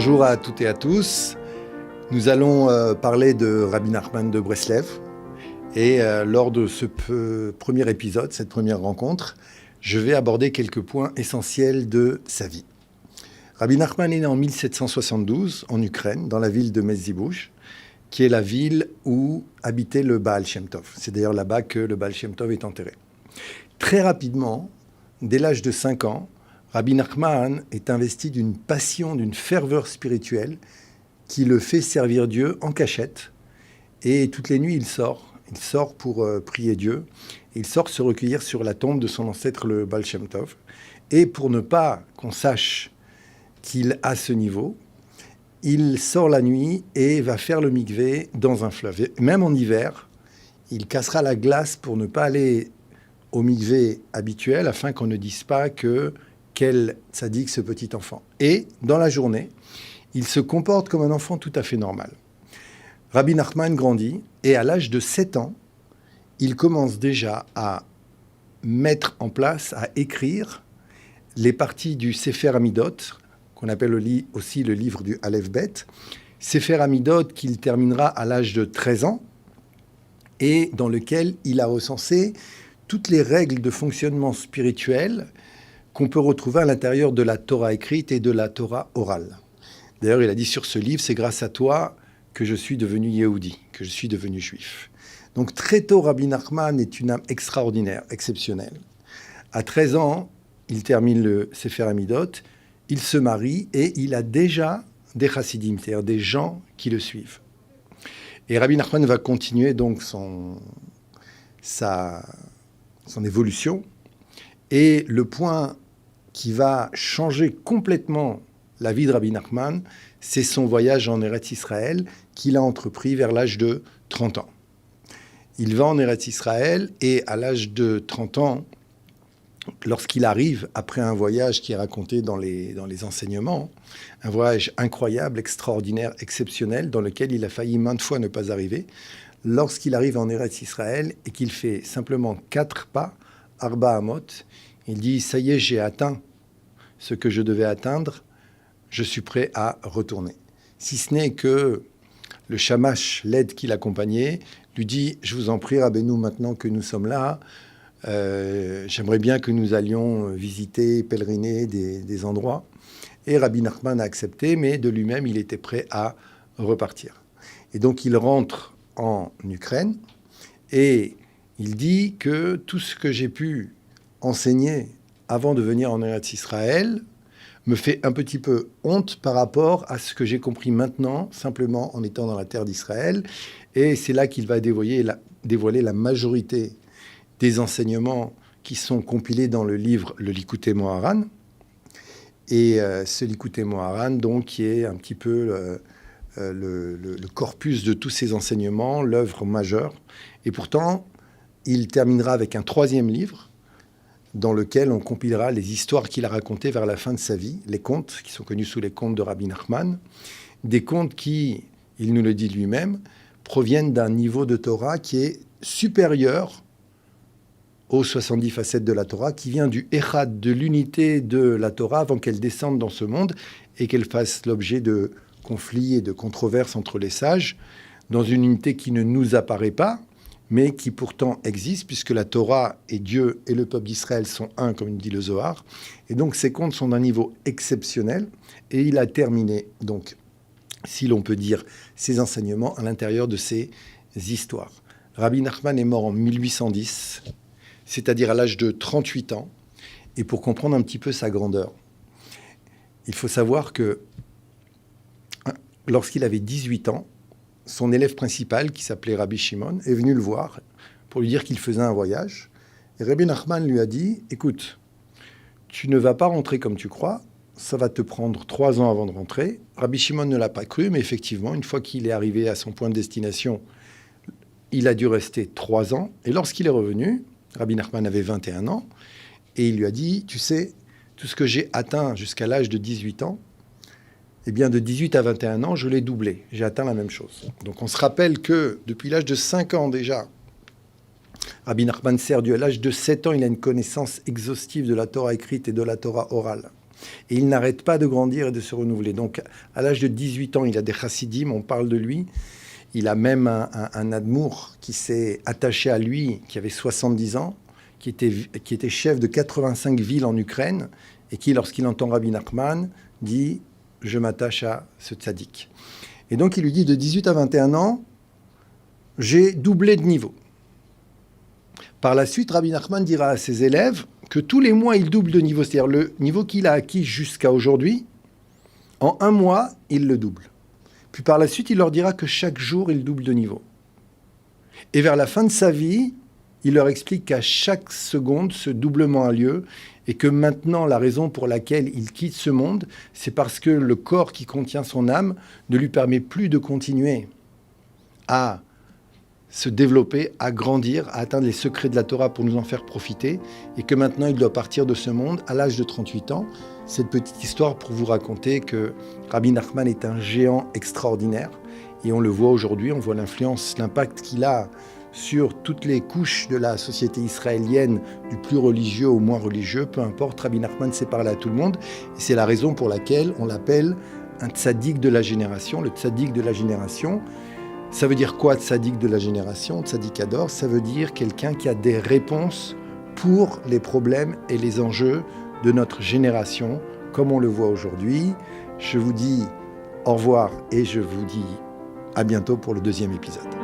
Bonjour à toutes et à tous. Nous allons parler de Rabbi Nachman de Breslev. Et lors de ce premier épisode, cette première rencontre, je vais aborder quelques points essentiels de sa vie. Rabbi Nachman est né en 1772 en Ukraine, dans la ville de Mezhibouch, qui est la ville où habitait le Baal Shem Tov. C'est d'ailleurs là-bas que le Baal Shem Tov est enterré. Très rapidement, dès l'âge de 5 ans, Rabbi Nachman est investi d'une passion, d'une ferveur spirituelle qui le fait servir Dieu en cachette. Et toutes les nuits, il sort pour prier Dieu. Il sort se recueillir sur la tombe de son ancêtre, le Baal Shem Tov. Et pour ne pas qu'on sache qu'il a ce niveau, il sort la nuit et va faire le mikvé dans un fleuve. Et même en hiver, il cassera la glace pour ne pas aller au mikvé habituel, afin qu'on ne dise pas que quel tzaddik ce petit enfant. Et dans la journée, il se comporte comme un enfant tout à fait normal. Rabbi Nachman grandit et à l'âge de 7 ans, il commence déjà à mettre en place, à écrire les parties du Sefer Amidot, qu'on appelle aussi le livre du Aleph Bet. Sefer Amidot qu'il terminera à l'âge de 13 ans et dans lequel il a recensé toutes les règles de fonctionnement spirituel qu'on peut retrouver à l'intérieur de la Torah écrite et de la Torah orale. D'ailleurs, il a dit sur ce livre, c'est grâce à toi que je suis devenu Yehudi, que je suis devenu juif. Donc très tôt, Rabbi Nachman est une âme extraordinaire, exceptionnelle. À 13 ans, il termine le Sefer Amidot, il se marie et il a déjà des chassidim, c'est-à-dire des gens qui le suivent. Et Rabbi Nachman va continuer donc son évolution. Et le point qui va changer complètement la vie de Rabbi Nachman, c'est son voyage en Eretz Israël qu'il a entrepris vers l'âge de 30 ans. Il va en Eretz Israël et à l'âge de 30 ans, lorsqu'il arrive, après un voyage qui est raconté dans les enseignements, un voyage incroyable, extraordinaire, exceptionnel, dans lequel il a failli maintes fois ne pas arriver, lorsqu'il arrive en Eretz Israël et qu'il fait simplement 4 pas, Arba Amot, il dit « Ça y est, j'ai atteint ce que je devais atteindre, je suis prêt à retourner. » Si ce n'est que le shamash, l'aide qui l'accompagnait, lui dit « Je vous en prie, Rabbeinu, maintenant que nous sommes là, j'aimerais bien que nous allions visiter, pèleriner des endroits. » Et Rabbi Nachman a accepté, mais de lui-même, il était prêt à repartir. Et donc, il rentre en Ukraine et il dit que tout ce que j'ai pu enseigner avant de venir en Eretz Israël me fait un petit peu honte par rapport à ce que j'ai compris maintenant, simplement en étant dans la terre d'Israël. Et c'est là qu'il va dévoiler la majorité des enseignements qui sont compilés dans le livre Le Likutei Moharan. Et ce Likutei Moharan, donc, qui est un petit peu le corpus de tous ces enseignements, l'œuvre majeure. Et pourtant, il terminera avec un 3e livre dans lequel on compilera les histoires qu'il a racontées vers la fin de sa vie, les contes qui sont connus sous les contes de Rabbi Nachman, des contes qui, il nous le dit lui-même, proviennent d'un niveau de Torah qui est supérieur aux 70 facettes de la Torah, qui vient du Echad, de l'unité de la Torah avant qu'elle descende dans ce monde et qu'elle fasse l'objet de conflits et de controverses entre les sages, dans une unité qui ne nous apparaît pas, mais qui pourtant existe, puisque la Torah et Dieu et le peuple d'Israël sont un, comme dit le Zohar. Et donc ces contes sont d'un niveau exceptionnel, et il a terminé, donc, si l'on peut dire, ses enseignements à l'intérieur de ces histoires. Rabbi Nachman est mort en 1810, c'est-à-dire à l'âge de 38 ans, et pour comprendre un petit peu sa grandeur, il faut savoir que lorsqu'il avait 18 ans, son élève principal, qui s'appelait Rabbi Shimon, est venu le voir pour lui dire qu'il faisait un voyage. Et Rabbi Nachman lui a dit « Écoute, tu ne vas pas rentrer comme tu crois, ça va te prendre 3 ans avant de rentrer. » Rabbi Shimon ne l'a pas cru, mais effectivement, une fois qu'il est arrivé à son point de destination, il a dû rester 3 ans. Et lorsqu'il est revenu, Rabbi Nachman avait 21 ans, et il lui a dit « Tu sais, tout ce que j'ai atteint jusqu'à l'âge de 18 ans, eh bien, de 18 à 21 ans, je l'ai doublé. J'ai atteint la même chose. » Donc, on se rappelle que depuis l'âge de 5 ans déjà, Rabbi Nachman sert Dieu. À l'âge de 7 ans, il a une connaissance exhaustive de la Torah écrite et de la Torah orale. Et il n'arrête pas de grandir et de se renouveler. Donc, à l'âge de 18 ans, il a des chassidim, on parle de lui. Il a même un admour qui s'est attaché à lui, qui avait 70 ans, qui était chef de 85 villes en Ukraine, et qui, lorsqu'il entend Rabbi Nachman, dit « Je m'attache à ce tzaddik ». Et donc, il lui dit, de 18 à 21 ans, j'ai doublé de niveau. Par la suite, Rabbi Nachman dira à ses élèves que tous les mois, il double de niveau. C'est-à-dire le niveau qu'il a acquis jusqu'à aujourd'hui, en un mois, il le double. Puis par la suite, il leur dira que chaque jour, il double de niveau. Et vers la fin de sa vie, il leur explique qu'à chaque seconde, ce doublement a lieu et que maintenant, la raison pour laquelle il quitte ce monde, c'est parce que le corps qui contient son âme ne lui permet plus de continuer à se développer, à grandir, à atteindre les secrets de la Torah pour nous en faire profiter, et que maintenant il doit partir de ce monde à l'âge de 38 ans. Cette petite histoire pour vous raconter que Rabbi Nachman est un géant extraordinaire, et on le voit aujourd'hui, on voit l'influence, l'impact qu'il a sur toutes les couches de la société israélienne, du plus religieux au moins religieux, peu importe, Rabbi Nachman sait parler à tout le monde, et c'est la raison pour laquelle on l'appelle un tzaddik de la génération, le tzaddik de la génération. Ça veut dire quoi, tzaddik de la génération, tzaddikador? Ça veut dire quelqu'un qui a des réponses pour les problèmes et les enjeux de notre génération, comme on le voit aujourd'hui. Je vous dis au revoir et je vous dis à bientôt pour le 2e épisode.